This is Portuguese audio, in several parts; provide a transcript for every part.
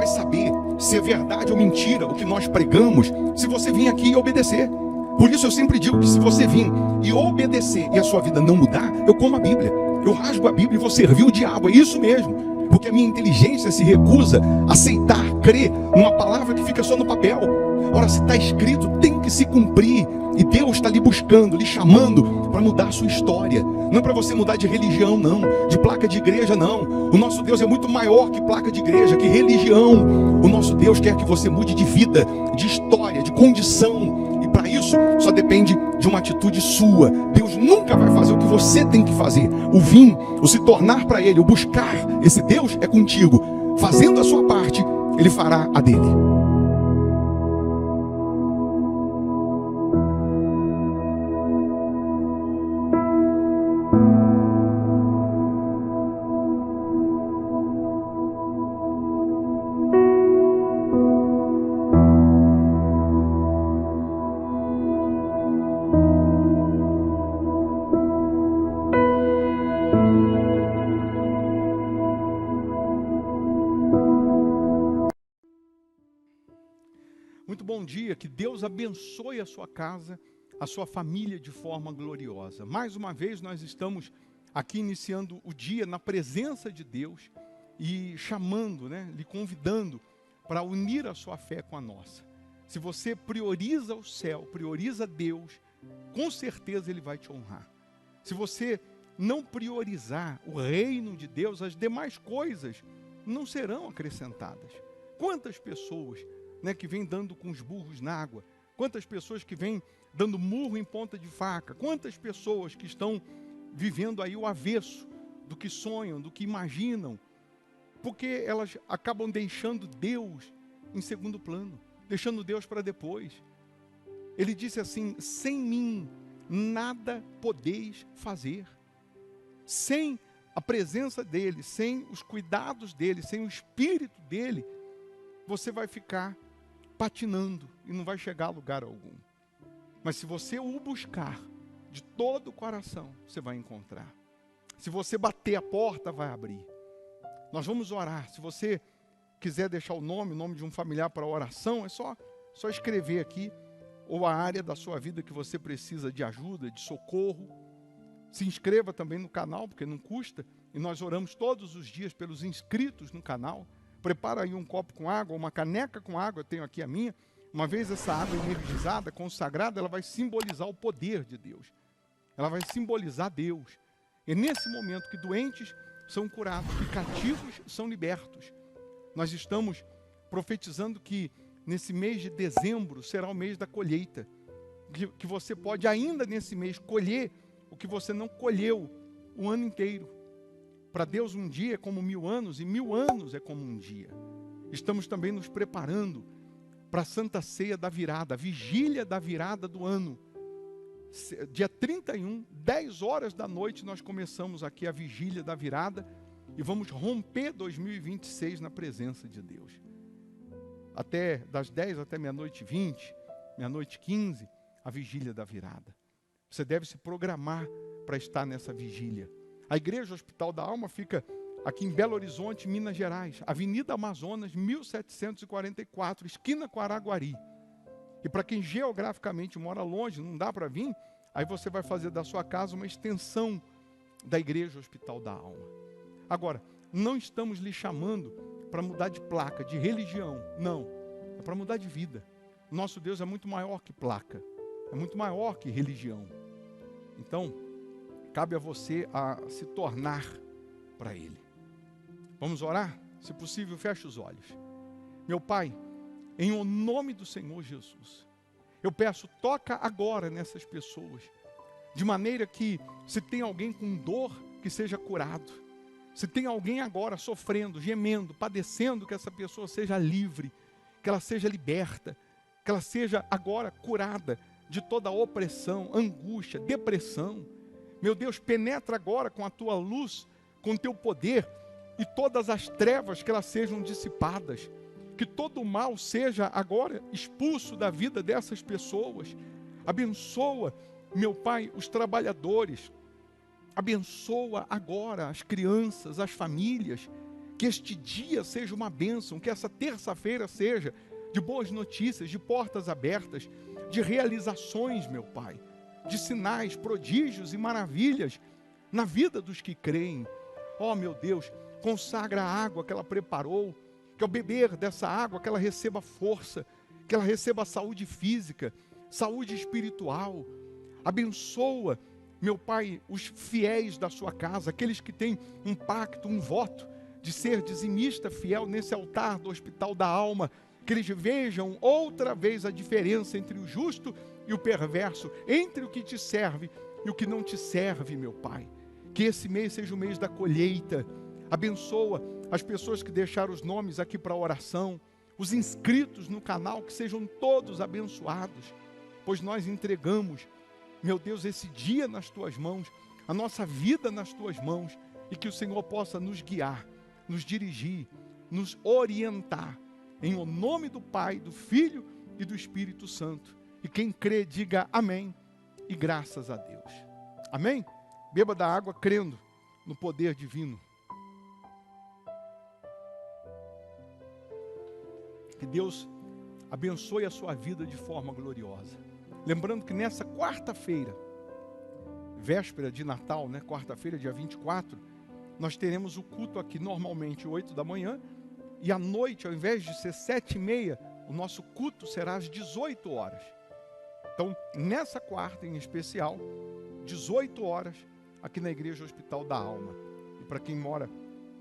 saber se é verdade ou mentira o que nós pregamos se você vir aqui e obedecer. Por isso eu sempre digo que se você vir e obedecer e a sua vida não mudar, eu como a Bíblia. Eu rasgo a Bíblia e vou servir o diabo. É isso mesmo. Porque a minha inteligência se recusa a aceitar, crer numa palavra que fica só no papel. Ora, se está escrito, tem que se cumprir. E Deus está lhe buscando, lhe chamando para mudar a sua história. Não é para você mudar de religião, não. De placa de igreja, não. O nosso Deus é muito maior que placa de igreja, que religião. O nosso Deus quer que você mude de vida, de história, de condição. E para isso, só depende de uma atitude sua. Deus nunca vai fazer o que você tem que fazer. O vir, o se tornar para Ele, o buscar esse Deus é contigo. Fazendo a sua parte, Ele fará a dele. Muito bom dia, que Deus abençoe a sua casa, a sua família de forma gloriosa. Mais uma vez nós estamos aqui iniciando o dia na presença de Deus e chamando, lhe convidando para unir a sua fé com a nossa. Se você prioriza o céu, prioriza Deus, com certeza Ele vai te honrar. Se você não priorizar o reino de Deus, as demais coisas não serão acrescentadas. Quantas pessoas que vem dando com os burros na água, quantas pessoas que vêm dando murro em ponta de faca, quantas pessoas que estão vivendo aí o avesso do que sonham, do que imaginam, porque elas acabam deixando Deus em segundo plano, deixando Deus para depois. Ele disse assim: sem mim nada podeis fazer. Sem a presença dele, sem os cuidados dele, sem o Espírito dele, você vai ficar patinando e não vai chegar a lugar algum. Mas se você o buscar de todo o coração, você vai encontrar. Se você bater a porta, vai abrir. Nós vamos orar. Se você quiser deixar o nome de um familiar para a oração, é só escrever aqui, ou a área da sua vida que você precisa de ajuda, de socorro. Se inscreva também no canal, porque não custa, e nós oramos todos os dias pelos inscritos no canal. Prepara aí um copo com água, uma caneca com água, eu tenho aqui a minha. Uma vez essa água energizada, consagrada, ela vai simbolizar o poder de Deus. Ela vai simbolizar Deus. É nesse momento que doentes são curados, que cativos são libertos. Nós estamos profetizando que nesse mês de dezembro será o mês da colheita. Que você pode ainda nesse mês colher o que você não colheu o ano inteiro. Para Deus um dia é como 1000 anos e 1000 anos é como um dia. Estamos também nos preparando para a Santa Ceia da Virada, a vigília da virada do ano. Dia 31, 10 horas da noite, nós começamos aqui a vigília da virada e vamos romper 2026 na presença de Deus. Até das 10 até meia-noite 20, meia-noite 15, a vigília da virada. Você deve se programar para estar nessa vigília. A Igreja Hospital da Alma fica aqui em Belo Horizonte, Minas Gerais, Avenida Amazonas, 1744, esquina com Araguari. E para quem geograficamente mora longe, não dá para vir, aí você vai fazer da sua casa uma extensão da Igreja Hospital da Alma. Agora, não estamos lhe chamando para mudar de placa, de religião, não. É para mudar de vida. Nosso Deus é muito maior que placa, é muito maior que religião. Então, cabe a você a se tornar para Ele. Vamos orar? Se possível, feche os olhos. Meu Pai, em o nome do Senhor Jesus, eu peço, toca agora nessas pessoas, de maneira que, se tem alguém com dor, que seja curado. Se tem alguém agora sofrendo, gemendo, padecendo, que essa pessoa seja livre, que ela seja liberta, que ela seja agora curada de toda opressão, angústia, depressão. Meu Deus, penetra agora com a tua luz, com o teu poder, e todas as trevas que elas sejam dissipadas, que todo o mal seja agora expulso da vida dessas pessoas. Abençoa, meu Pai, os trabalhadores, abençoa agora as crianças, as famílias, Que este dia seja uma bênção, que essa terça-feira seja de boas notícias, de portas abertas, de realizações, meu Pai, de sinais, prodígios e maravilhas na vida dos que creem. Ó, meu Deus, consagra a água que ela preparou, que ao beber dessa água que ela receba força, que ela receba saúde física, saúde espiritual. Abençoa, meu Pai, os fiéis da sua casa, aqueles que têm um pacto, um voto de ser dizimista fiel nesse altar do Hospital da Alma, que eles vejam outra vez a diferença entre o justo e o perverso, entre o que te serve e o que não te serve, meu Pai. Que esse mês seja o mês da colheita. Abençoa as pessoas que deixaram os nomes aqui para oração, os inscritos no canal, que sejam todos abençoados, pois nós entregamos, meu Deus, esse dia nas tuas mãos, a nossa vida nas tuas mãos, e que o Senhor possa nos guiar, nos dirigir, nos orientar, em o nome do Pai, do Filho e do Espírito Santo. E quem crê, diga amém e graças a Deus. Amém? Beba da água crendo no poder divino. Que Deus abençoe a sua vida de forma gloriosa. Lembrando que nessa quarta-feira, véspera de Natal, né? Quarta-feira, dia 24, nós teremos o culto aqui normalmente 8 da manhã, e à noite, ao invés de ser 7h30, o nosso culto será às 18 horas. Então, nessa quarta em especial, 18 horas, aqui na Igreja Hospital da Alma. E para quem mora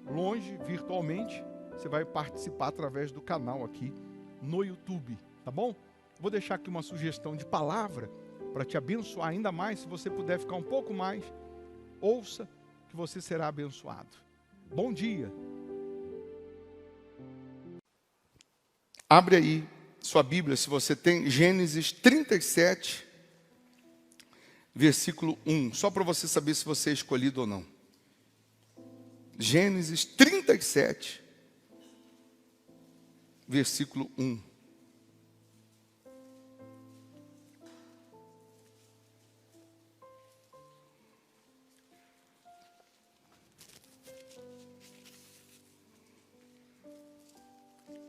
longe, virtualmente, você vai participar através do canal aqui no YouTube, tá bom? Vou deixar aqui uma sugestão de palavra para te abençoar ainda mais. Se você puder ficar um pouco mais, ouça que você será abençoado. Bom dia. Abre aí sua Bíblia, se você tem, Gênesis 37, versículo 1. Só para você saber se você é escolhido ou não. Gênesis 37, versículo 1.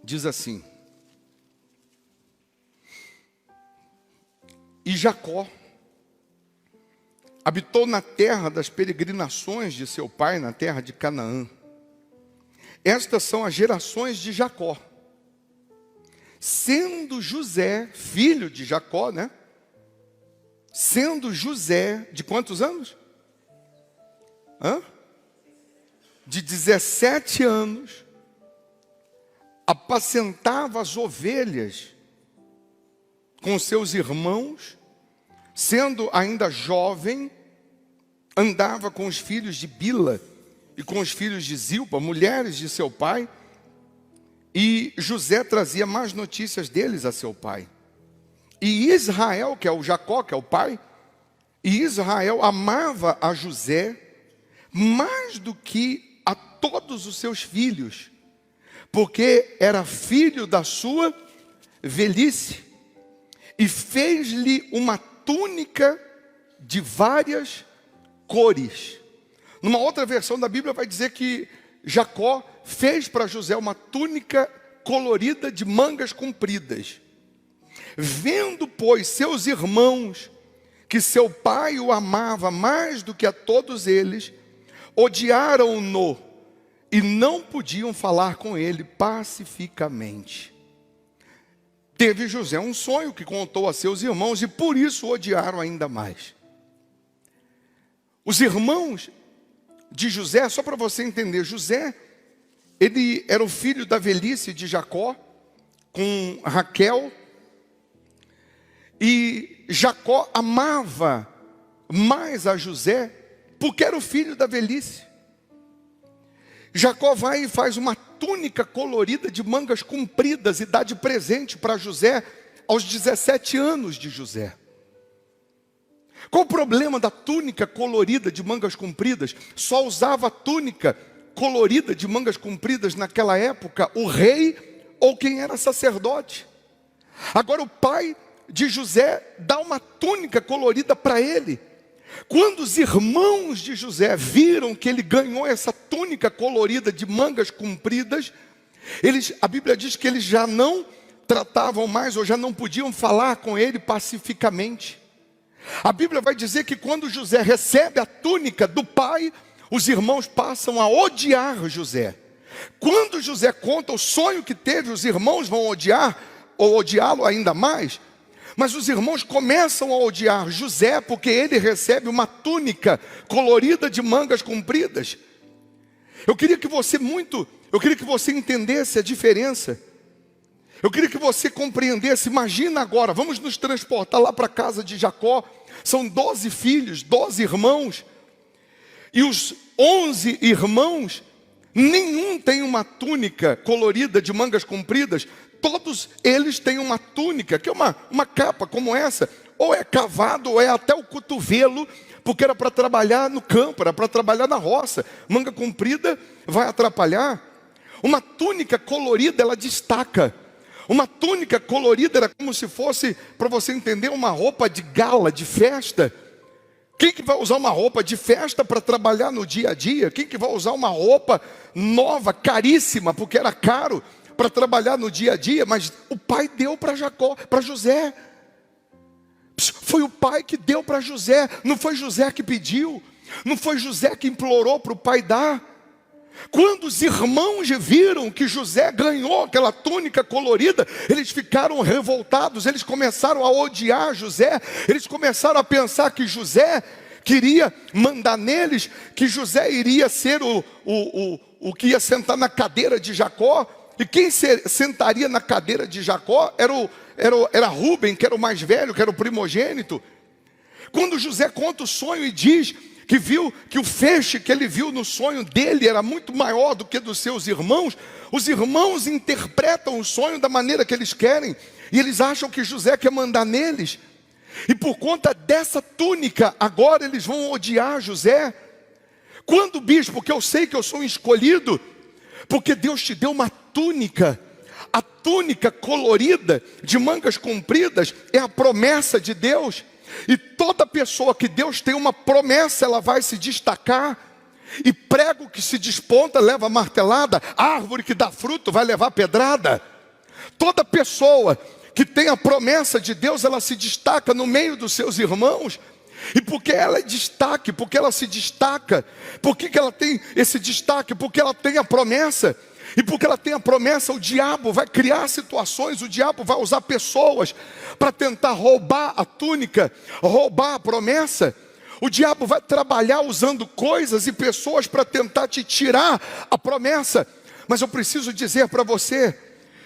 Diz assim: E Jacó habitou na terra das peregrinações de seu pai, na terra de Canaã. Estas são as gerações de Jacó. Sendo José, filho de Jacó, né? Sendo José, de quantos anos? De 17 anos, apacentava as ovelhas com seus irmãos. Sendo ainda jovem, andava com os filhos de Bila e com os filhos de Zilpa, mulheres de seu pai, e José trazia más notícias deles a seu pai. E Israel, que é o Jacó, que é o pai, e Israel amava a José mais do que a todos os seus filhos, porque era filho da sua velhice, e fez-lhe uma túnica de várias cores. Numa outra versão da Bíblia vai dizer que Jacó fez para José uma túnica colorida de mangas compridas. Vendo, pois, seus irmãos que seu pai o amava mais do que a todos eles, odiaram-no e não podiam falar com ele pacificamente. Teve José um sonho que contou a seus irmãos e por isso o odiaram ainda mais. Os irmãos de José, só para você entender, José, ele era o filho da velhice de Jacó, com Raquel, e Jacó amava mais a José, porque era o filho da velhice. Jacó vai e faz uma túnica colorida de mangas compridas e dá de presente para José aos 17 anos de José. Qual o problema da túnica colorida de mangas compridas? Só usava túnica colorida de mangas compridas naquela época o rei ou quem era sacerdote. Agora o pai de José dá uma túnica colorida para ele, Quando os irmãos de José viram que ele ganhou essa túnica colorida de mangas compridas, a Bíblia diz que eles já não tratavam mais, ou já não podiam falar com ele pacificamente. A Bíblia vai dizer que quando José recebe a túnica do pai, os irmãos passam a odiar José. Quando José conta o sonho que teve, os irmãos vão odiar, ou odiá-lo ainda mais. Mas os irmãos começam a odiar José, porque ele recebe uma túnica colorida de mangas compridas. Eu queria que você entendesse a diferença. Eu queria que você compreendesse. Imagina agora, vamos nos transportar lá para a casa de Jacó. São 12 filhos, 12 irmãos. E os 11 irmãos, nenhum tem uma túnica colorida de mangas compridas. Todos eles têm uma túnica, que é uma capa como essa. Ou é cavado, ou é até o cotovelo, porque era para trabalhar no campo, era para trabalhar na roça. Manga comprida vai atrapalhar. Uma túnica colorida, ela destaca. Uma túnica colorida era como se fosse, para você entender, uma roupa de gala, de festa. Quem que vai usar uma roupa de festa para trabalhar no dia a dia? Quem que vai usar uma roupa nova, caríssima, porque era caro, para trabalhar no dia a dia? Mas o pai deu para José. Foi o pai que deu para José. Não foi José que pediu. Não foi José que implorou para o pai dar. Quando os irmãos viram que José ganhou aquela túnica colorida, eles ficaram revoltados, eles começaram a odiar José, eles começaram a pensar que José queria mandar neles, que José iria ser o que ia sentar na cadeira de Jacó. E quem sentaria na cadeira de Jacó era Rúben, que era o mais velho, que era o primogênito. Quando José conta o sonho e diz que viu que o feixe que ele viu no sonho dele era muito maior do que dos seus irmãos, os irmãos interpretam o sonho da maneira que eles querem, e eles acham que José quer mandar neles, e por conta dessa túnica, agora eles vão odiar José. Quando, bispo, que eu sei que eu sou um escolhido, porque Deus te deu uma túnica. A túnica colorida de mangas compridas é a promessa de Deus. E toda pessoa que Deus tem uma promessa, ela vai se destacar. E prego que se desponta leva martelada, árvore que dá fruto vai levar pedrada. Toda pessoa que tem a promessa de Deus, ela se destaca no meio dos seus irmãos. E porque ela é destaque, porque ela se destaca, por que ela tem esse destaque? Porque ela tem a promessa. E porque ela tem a promessa, o diabo vai criar situações, o diabo vai usar pessoas para tentar roubar a túnica, roubar a promessa. O diabo vai trabalhar usando coisas e pessoas para tentar te tirar a promessa. Mas eu preciso dizer para você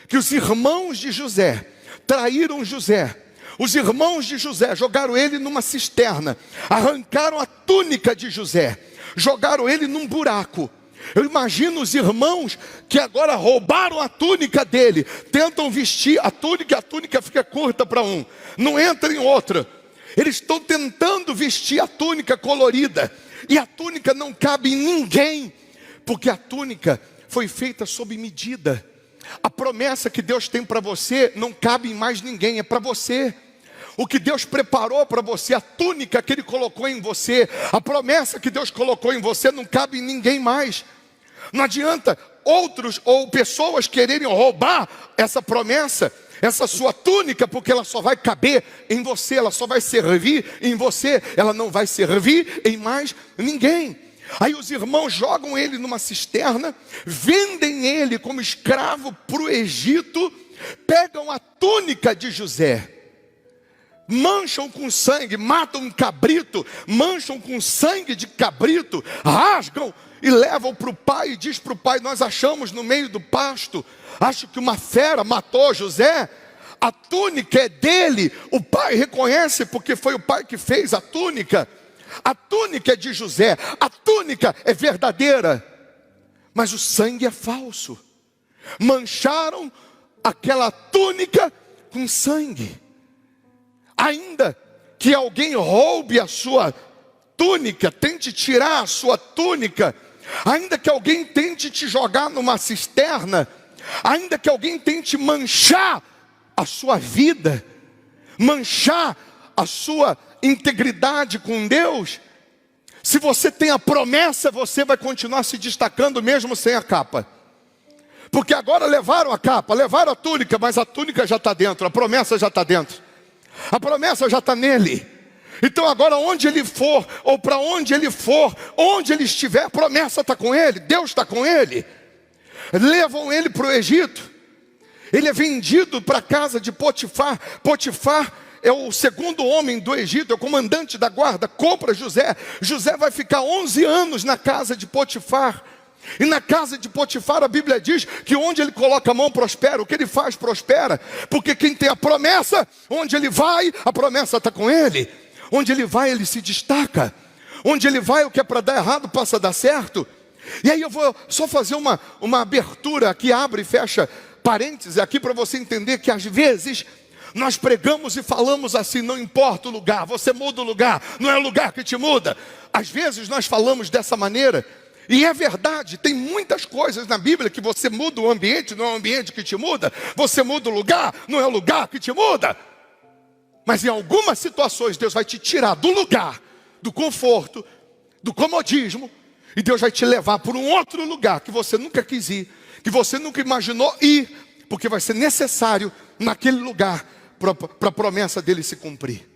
que os irmãos de José traíram José. Os irmãos de José jogaram ele numa cisterna, arrancaram a túnica de José, jogaram ele num buraco. Eu imagino os irmãos que agora roubaram a túnica dele, tentam vestir a túnica fica curta para um, não entra em outra. Eles estão tentando vestir a túnica colorida, e a túnica não cabe em ninguém, porque a túnica foi feita sob medida. A promessa que Deus tem para você não cabe em mais ninguém, é para você. O que Deus preparou para você, a túnica que Ele colocou em você, a promessa que Deus colocou em você, não cabe em ninguém mais. Não adianta outros ou pessoas quererem roubar essa promessa, essa sua túnica, porque ela só vai caber em você, ela só vai servir em você, ela não vai servir em mais ninguém. Aí os irmãos jogam ele numa cisterna, vendem ele como escravo para o Egito, pegam a túnica de José, mancham com sangue, matam um cabrito, mancham com sangue de cabrito, rasgam e levam para o pai e diz para o pai: nós achamos no meio do pasto, acho que uma fera matou José, a túnica é dele. O pai reconhece porque foi o pai que fez a túnica é de José, a túnica é verdadeira, mas o sangue é falso. Mancharam aquela túnica com sangue. Ainda que alguém roube a sua túnica, tente tirar a sua túnica, ainda que alguém tente te jogar numa cisterna, ainda que alguém tente manchar a sua vida, manchar a sua integridade com Deus, se você tem a promessa, você vai continuar se destacando mesmo sem a capa. Porque agora levaram a capa, levaram a túnica, mas a túnica já está dentro, a promessa já está dentro. A promessa já está nele. Então agora onde ele for, ou para onde ele for, onde ele estiver, a promessa está com ele, Deus está com ele. Levam ele para o Egito. Ele é vendido para a casa de Potifar. Potifar é o segundo homem do Egito, é o comandante da guarda, compra José. José vai ficar 11 anos na casa de Potifar. E na casa de Potifar a Bíblia diz que onde ele coloca a mão prospera, o que ele faz prospera. Porque quem tem a promessa, onde ele vai, a promessa está com ele. Onde ele vai, ele se destaca. Onde ele vai, o que é para dar errado passa a dar certo. E aí eu vou só fazer uma abertura aqui, abre e fecha parênteses aqui para você entender que às vezes nós pregamos e falamos assim, não importa o lugar, você muda o lugar, não é o lugar que te muda. Às vezes nós falamos dessa maneira, e é verdade, tem muitas coisas na Bíblia que você muda o ambiente, não é o ambiente que te muda, você muda o lugar, não é o lugar que te muda. Mas em algumas situações Deus vai te tirar do lugar, do conforto, do comodismo, e Deus vai te levar para um outro lugar que você nunca quis ir, que você nunca imaginou ir, porque vai ser necessário naquele lugar para a promessa dele se cumprir.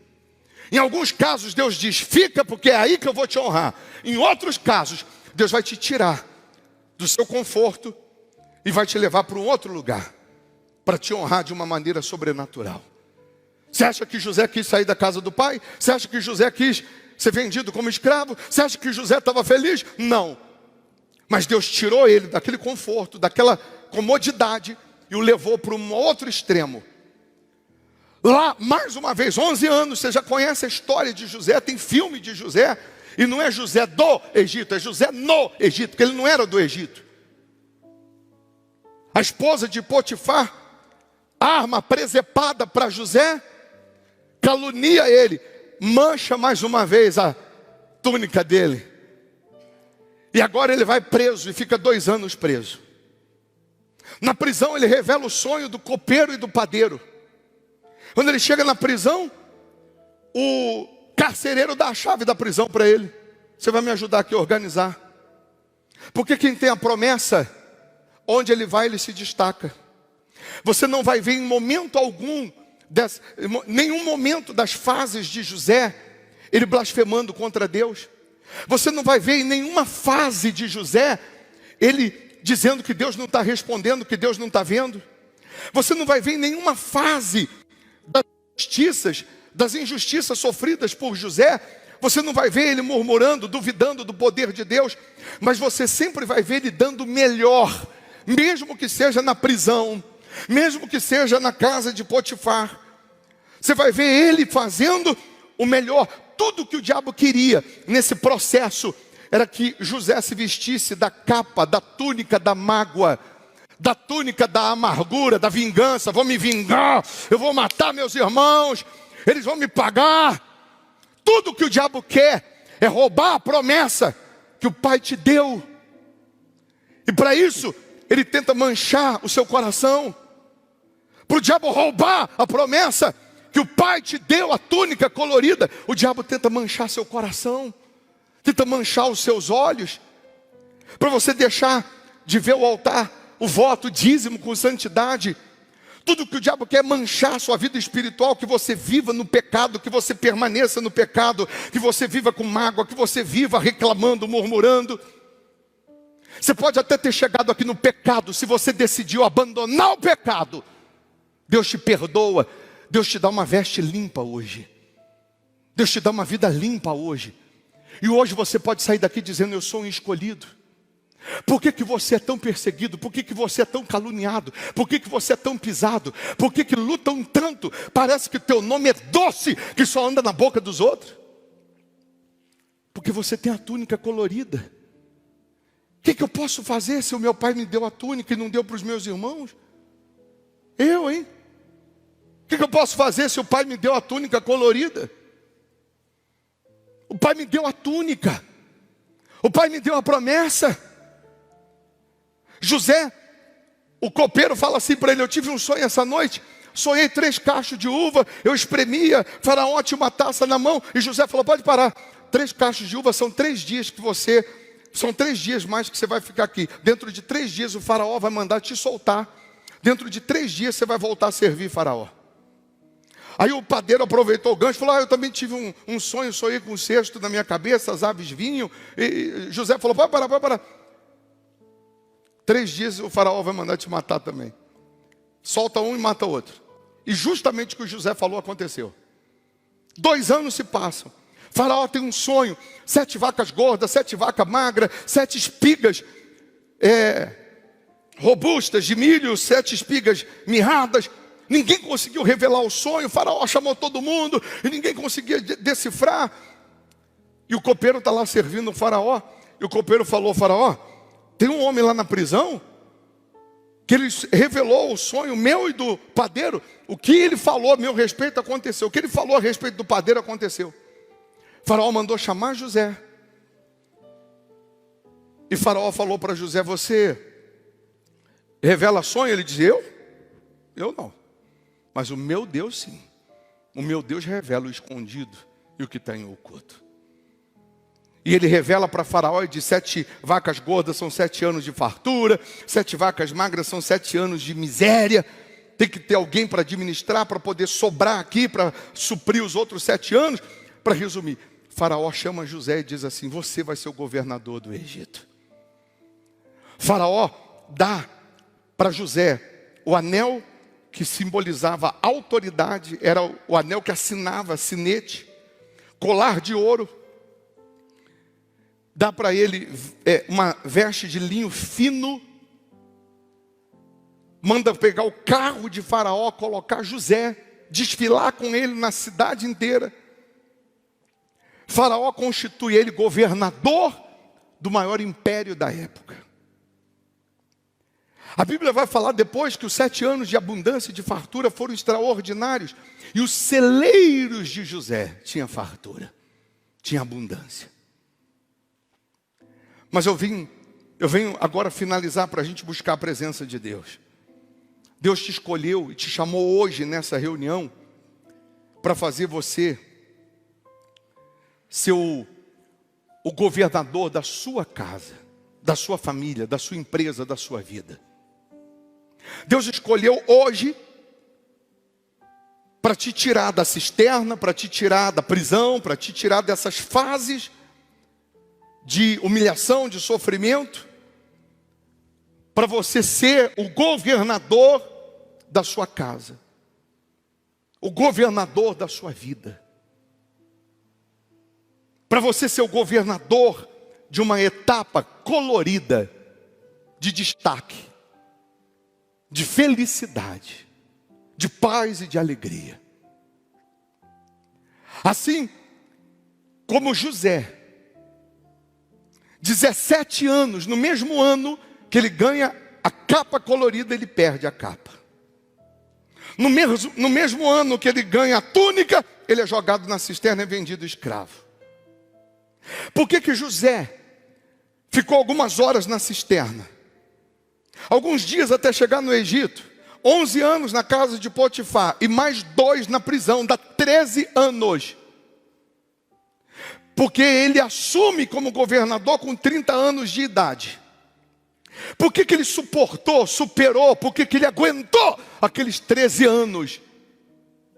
Em alguns casos Deus diz, fica porque é aí que eu vou te honrar. Em outros casos, Deus vai te tirar do seu conforto e vai te levar para um outro lugar, para te honrar de uma maneira sobrenatural. Você acha que José quis sair da casa do pai? Você acha que José quis ser vendido como escravo? Você acha que José estava feliz? Não. Mas Deus tirou ele daquele conforto, daquela comodidade e o levou para um outro extremo. Lá, mais uma vez, 11 anos, você já conhece a história de José, tem filme de José. E não é José do Egito, é José no Egito, porque ele não era do Egito. A esposa de Potifar arma presepada para José, calunia ele, mancha mais uma vez a túnica dele. E agora ele vai preso e fica 2 anos preso. Na prisão ele revela o sonho do copeiro e do padeiro. Quando ele chega na prisão, o carcereiro dá a chave da prisão para ele. Você vai me ajudar aqui a organizar. Porque quem tem a promessa, onde ele vai, ele se destaca. Você não vai ver em momento algum, nenhum momento das fases de José, ele blasfemando contra Deus. Você não vai ver em nenhuma fase de José, ele dizendo que Deus não está respondendo, que Deus não está vendo. Você não vai ver em nenhuma fase das injustiças sofridas por José, você não vai ver ele murmurando, duvidando do poder de Deus, mas você sempre vai ver ele dando o melhor, mesmo que seja na prisão, mesmo que seja na casa de Potifar. Você vai ver ele fazendo o melhor. Tudo que o diabo queria nesse processo era que José se vestisse da capa, da túnica da mágoa, da túnica da amargura, da vingança. Vou me vingar, eu vou matar meus irmãos, eles vão me pagar. Tudo que o diabo quer é roubar a promessa que o pai te deu. E para isso, ele tenta manchar o seu coração. Para o diabo roubar a promessa que o pai te deu, a túnica colorida, o diabo tenta manchar seu coração, tenta manchar os seus olhos, para você deixar de ver o altar, o voto, o dízimo com santidade. Tudo que o diabo quer é manchar a sua vida espiritual, que você viva no pecado, que você permaneça no pecado, que você viva com mágoa, que você viva reclamando, murmurando. Você pode até ter chegado aqui no pecado, se você decidiu abandonar o pecado, Deus te perdoa, Deus te dá uma veste limpa hoje, Deus te dá uma vida limpa hoje. E hoje você pode sair daqui dizendo, eu sou um escolhido. Por que você é tão perseguido? Por que você é tão caluniado? Por que você é tão pisado? Por que lutam tanto? Parece que teu nome é doce, que só anda na boca dos outros. Porque você tem a túnica colorida. O que eu posso fazer se o meu pai me deu a túnica e não deu para os meus irmãos? Eu, hein? O que eu posso fazer se o pai me deu a túnica colorida? O pai me deu a túnica. O pai me deu a promessa. José, o copeiro, fala assim para ele, eu tive um sonho essa noite. sonhei 3 cachos de uva, eu espremia, Faraó tinha uma taça na mão, e José falou, pode parar, 3 cachos de uva são 3 dias que você, são 3 dias mais que você vai ficar aqui. Dentro de 3 dias o Faraó vai mandar te soltar, dentro de 3 dias você vai voltar a servir Faraó. Aí o padeiro aproveitou o gancho e falou, eu também tive um sonho, sonhei com um cesto na minha cabeça, as aves vinham, e José falou, pode parar. 3 dias o Faraó vai mandar te matar também. Solta um e mata o outro. E justamente o que o José falou aconteceu. 2 anos se passam. Faraó tem um sonho, 7 vacas gordas, 7 vacas magras, 7 espigas robustas de milho, 7 espigas mirradas. Ninguém conseguiu revelar o sonho. O Faraó chamou todo mundo e ninguém conseguia decifrar. E o copeiro está lá servindo o Faraó. E o copeiro falou, Faraó, tem um homem lá na prisão que ele revelou o sonho meu e do padeiro. O que ele falou a meu respeito aconteceu. O que ele falou a respeito do padeiro aconteceu. O Faraó mandou chamar José. E Faraó falou para José, você revela sonho? Ele disse, eu não. Mas o meu Deus sim. O meu Deus revela o escondido e o que está em oculto. E ele revela para Faraó e diz, 7 vacas gordas são 7 anos de fartura, 7 vacas magras são 7 anos de miséria. Tem que ter alguém para administrar, para poder sobrar aqui, para suprir os outros 7 anos. Para resumir, Faraó chama José e diz assim, você vai ser o governador do Egito. Faraó dá para José o anel que simbolizava autoridade, era o anel que assinava sinete, colar de ouro. Dá para ele uma veste de linho fino. Manda pegar o carro de Faraó, colocar José, desfilar com ele na cidade inteira. Faraó constitui ele governador do maior império da época. A Bíblia vai falar depois que os 7 anos de abundância e de fartura foram extraordinários. E os celeiros de José tinham fartura, tinham abundância. Mas eu venho agora finalizar para a gente buscar a presença de Deus. Deus te escolheu e te chamou hoje nessa reunião para fazer você ser o governador da sua casa, da sua família, da sua empresa, da sua vida. Deus escolheu hoje para te tirar da cisterna, para te tirar da prisão, para te tirar dessas fases de humilhação, de sofrimento, para você ser o governador da sua casa, o governador da sua vida, para você ser o governador de uma etapa colorida, de destaque, de felicidade, de paz e de alegria. Assim como José, 17 anos, no mesmo ano que ele ganha a capa colorida, ele perde a capa. No mesmo ano que ele ganha a túnica, ele é jogado na cisterna e vendido escravo. Por que José ficou algumas horas na cisterna? Alguns dias até chegar no Egito, 11 anos na casa de Potifar e mais 2 na prisão, dá 13 anos. Porque ele assume como governador com 30 anos de idade. Por que ele suportou, superou, por que ele aguentou aqueles 13 anos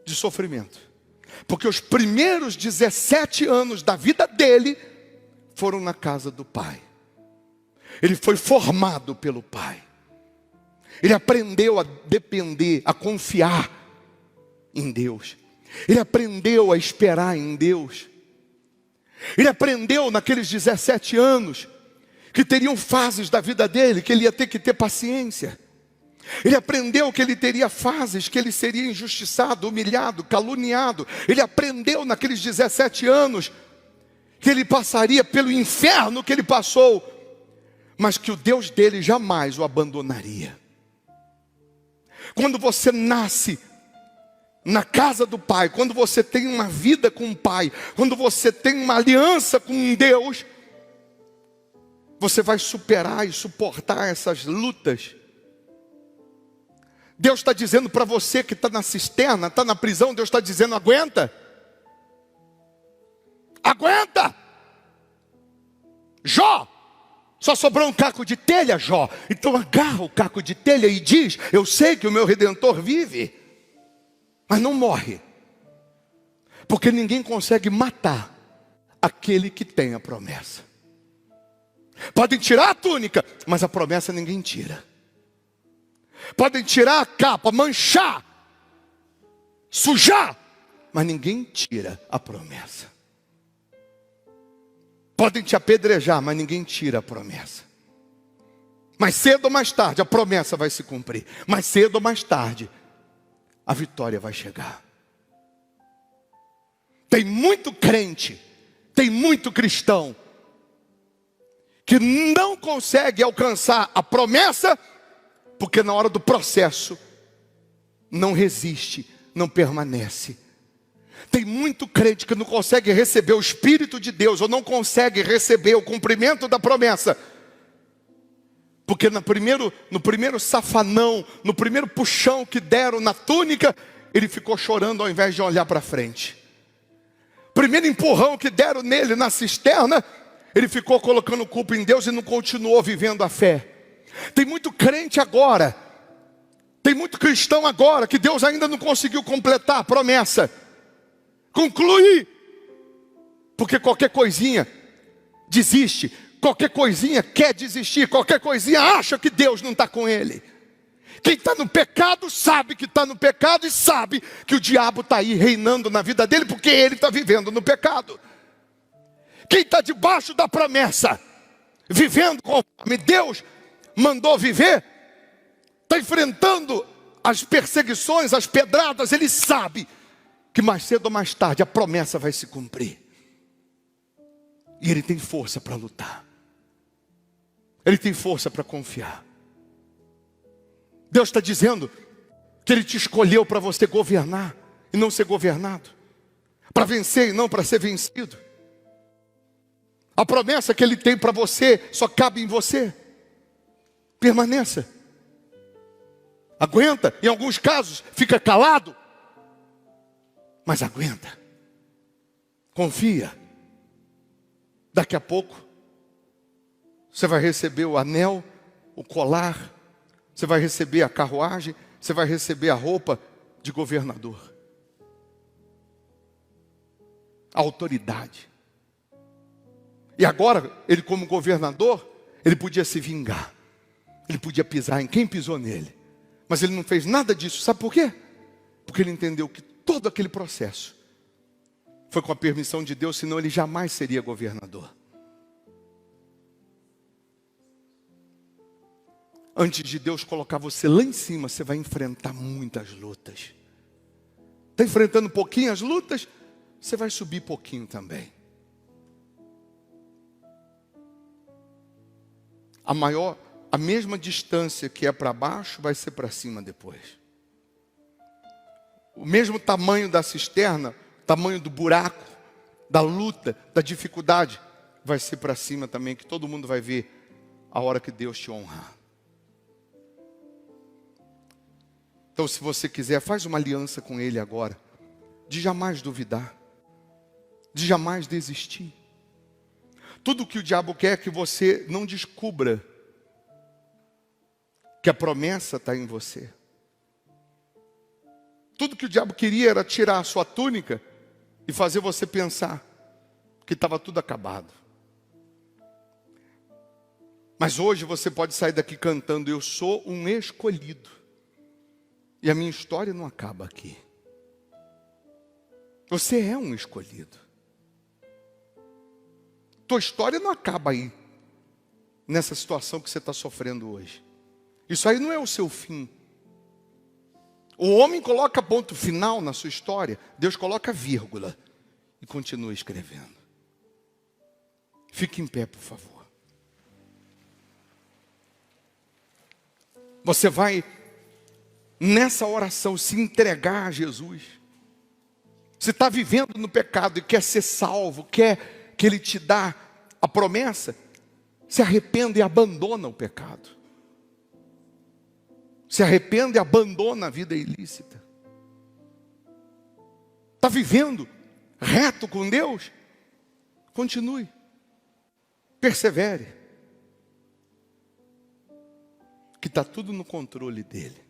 de sofrimento? Porque os primeiros 17 anos da vida dele foram na casa do pai. Ele foi formado pelo pai. Ele aprendeu a depender, a confiar em Deus. Ele aprendeu a esperar em Deus. Ele aprendeu naqueles 17 anos que teriam fases da vida dele, que ele ia ter que ter paciência. Ele aprendeu que ele teria fases, que ele seria injustiçado, humilhado, caluniado. Ele aprendeu naqueles 17 anos que ele passaria pelo inferno que ele passou, mas que o Deus dele jamais o abandonaria. Quando você nasce na casa do Pai, quando você tem uma vida com o Pai, quando você tem uma aliança com Deus, você vai superar e suportar essas lutas Deus está dizendo para você que está na cisterna, está na prisão, Deus está dizendo: aguenta. Aguenta. Jó, só sobrou um caco de telha, Jó. Então agarra o caco de telha e diz: eu sei que o meu Redentor vive, mas não morre. Porque ninguém consegue matar aquele que tem a promessa. Podem tirar a túnica, mas a promessa ninguém tira. Podem tirar a capa, manchar, sujar, mas ninguém tira a promessa. Podem te apedrejar, mas ninguém tira a promessa. Mais cedo ou mais tarde a promessa vai se cumprir. Mais cedo ou mais tarde a vitória vai chegar. Tem muito crente, tem muito cristão que não consegue alcançar a promessa, porque na hora do processo não resiste, não permanece. Tem muito crente que não consegue receber o Espírito de Deus, ou não consegue receber o cumprimento da promessa, porque no primeiro safanão, no primeiro puxão que deram na túnica, ele ficou chorando ao invés de olhar para frente. Primeiro empurrão que deram nele na cisterna, ele ficou colocando culpa em Deus e não continuou vivendo a fé. Tem muito crente agora, tem muito cristão agora, que Deus ainda não conseguiu completar a promessa, concluir, porque qualquer coisinha desiste, qualquer coisinha quer desistir, qualquer coisinha acha que Deus não está com ele. Quem está no pecado sabe que está no pecado e sabe que o diabo está aí reinando na vida dele, porque ele está vivendo no pecado. Quem está debaixo da promessa, vivendo conforme Deus mandou viver, está enfrentando as perseguições, as pedradas, ele sabe que mais cedo ou mais tarde a promessa vai se cumprir. E ele tem força para lutar. Ele tem força para confiar. Deus está dizendo que Ele te escolheu para você governar e não ser governado, para vencer e não para ser vencido. A promessa que Ele tem para você só cabe em você. Permaneça. Aguenta. Em alguns casos fica calado, mas aguenta. Confia. Daqui a pouco você vai receber o anel, o colar, você vai receber a carruagem, você vai receber a roupa de governador. A autoridade. E agora, ele como governador, ele podia se vingar. Ele podia pisar em quem pisou nele. Mas ele não fez nada disso. Sabe por quê? Porque ele entendeu que todo aquele processo foi com a permissão de Deus, senão ele jamais seria governador. Antes de Deus colocar você lá em cima, você vai enfrentar muitas lutas. Está enfrentando pouquinho as lutas, você vai subir pouquinho também. A mesma distância que é para baixo, vai ser para cima depois. O mesmo tamanho da cisterna, tamanho do buraco, da luta, da dificuldade, vai ser para cima também, que todo mundo vai ver a hora que Deus te honrar. Então, se você quiser, faz uma aliança com Ele agora, de jamais duvidar, de jamais desistir. Tudo que o diabo quer é que você não descubra que a promessa está em você. Tudo que o diabo queria era tirar a sua túnica e fazer você pensar que estava tudo acabado. Mas hoje você pode sair daqui cantando: eu sou um escolhido. E a minha história não acaba aqui. Você é um escolhido. Tua história não acaba aí, nessa situação que você está sofrendo hoje. Isso aí não é o seu fim. O homem coloca ponto final na sua história, Deus coloca vírgula e continua escrevendo. Fique em pé, por favor. Você vai, nessa oração, se entregar a Jesus. Você está vivendo no pecado e quer ser salvo, quer que Ele te dá a promessa, se arrependa e abandona o pecado. se arrependa e abandona a vida ilícita. Está vivendo reto com Deus? Continue. Persevere. Que está tudo no controle dele.